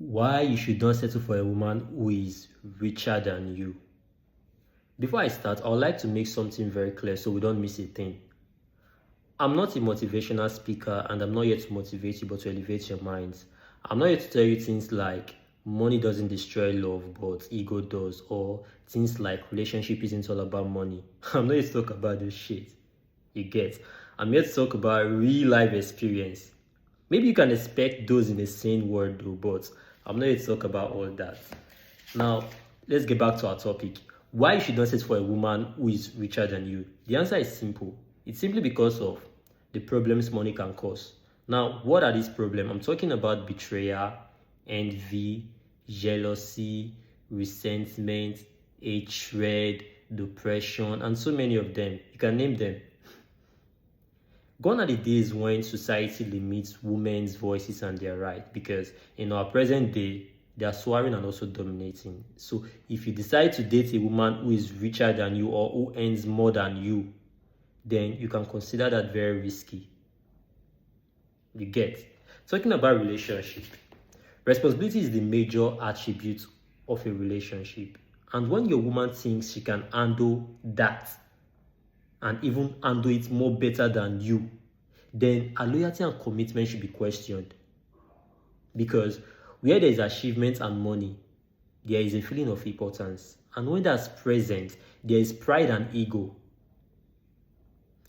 Why you should not settle for a woman who is richer than you. Before I start, I would like to make something very clear so we don't miss a thing. I'm not a motivational speaker and I'm not here to motivate you but to elevate your minds. I'm not here to tell you things like money doesn't destroy love but ego does, or things like relationship isn't all about money. I'm not here to talk about this shit. You get? I'm here to talk about real life experience. Maybe you can expect those in the same word though, but I'm not here to talk about all that. Now, let's get back to our topic. Why you should not settle for a woman who is richer than you? The answer is simple. It's simply because of the problems money can cause. Now, what are these problems? I'm talking about betrayal, envy, jealousy, resentment, hatred, depression, and so many of them. You can name them. Gone are the days when society limits women's voices and their rights, because in our present day, they are swearing and also dominating. So if you decide to date a woman who is richer than you or who earns more than you, then you can consider that very risky. You get? Talking about relationship, responsibility is the major attribute of a relationship. And when your woman thinks she can handle that, and even handle it more better than you, then her loyalty and commitment should be questioned. Because where there is achievement and money, there is a feeling of importance. And when that's present, there is pride and ego.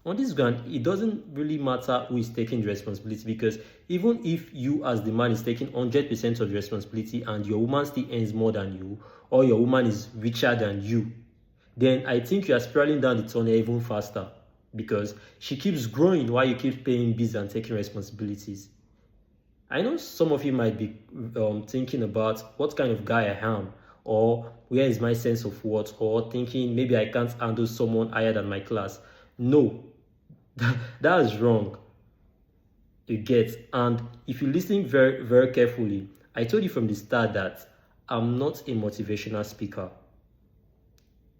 On this ground, it doesn't really matter who is taking the responsibility, because even if you as the man is taking 100% of the responsibility and your woman still earns more than you, or your woman is richer than you, then I think you are spiraling down the tunnel even faster, because she keeps growing while you keep paying bills and taking responsibilities. I know some of you might be thinking about what kind of guy I am, or where is my sense of worth, or thinking maybe I can't handle someone higher than my class. No, that is wrong. You get? And if you listen very, very carefully, I told you from the start that I'm not a motivational speaker,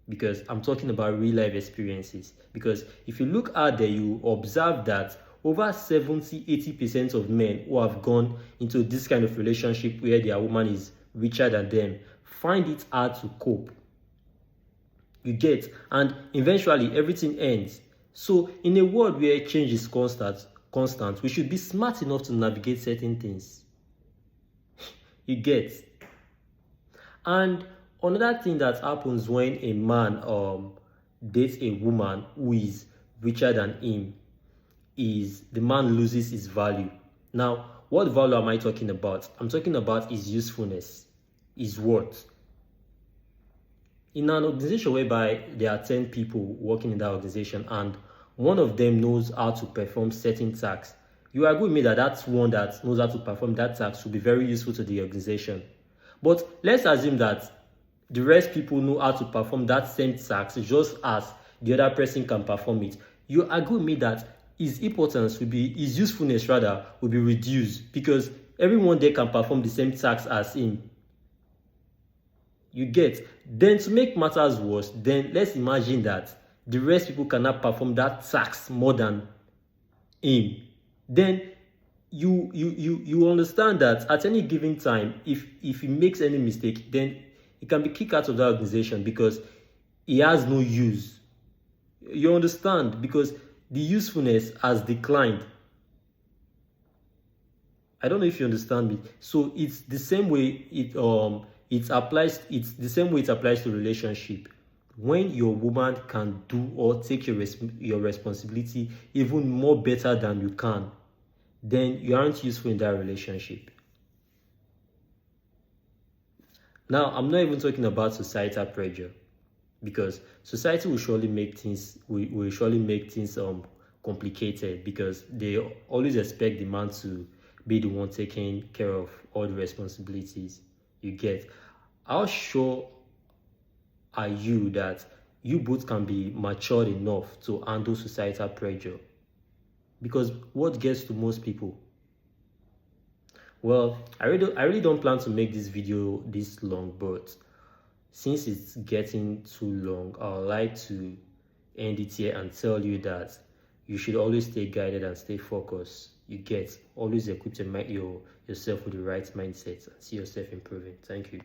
because I'm talking about real life experiences. Because if you look out there, you observe that over 70-80% of men who have gone into this kind of relationship where their woman is richer than them find it hard to cope. You get? And eventually everything ends. So in a world where change is constant, we should be smart enough to navigate certain things. You get? And another thing that happens when a man dates a woman who is richer than him is the man loses his value. Now, what value am I talking about? I'm talking about his usefulness, his worth. In an organization whereby there are 10 people working in that organization and one of them knows how to perform certain tasks, you agree with me that that's one that knows how to perform that task will be very useful to the organization. But let's assume that the rest people know how to perform that same task just as the other person can perform it. You agree with me that his importance will be, his usefulness rather, will be reduced, because everyone there can perform the same task as him. You get? Then to make matters worse, then let's imagine that the rest people cannot perform that task more than him. Then you understand that at any given time, if he makes any mistake, then he can be kicked out of that organization because he has no use. You understand? Because the usefulness has declined. I don't know if you understand me. So it's the same way it applies. It's the same way it applies to relationship. When your woman can do or take your responsibility even more better than you can, then you aren't useful in that relationship. Now, I'm not even talking about societal pressure, because society will surely make things complicated, because they always expect the man to be the one taking care of all the responsibilities. You get? How sure are you that you both can be matured enough to handle societal pressure? Because what gets to most people? Well, I really don't plan to make this video this long, but since it's getting too long, I would like to end it here and tell you that you should always stay guided and stay focused. you get. Always equip yourself with the right mindset and see yourself improving. Thank you.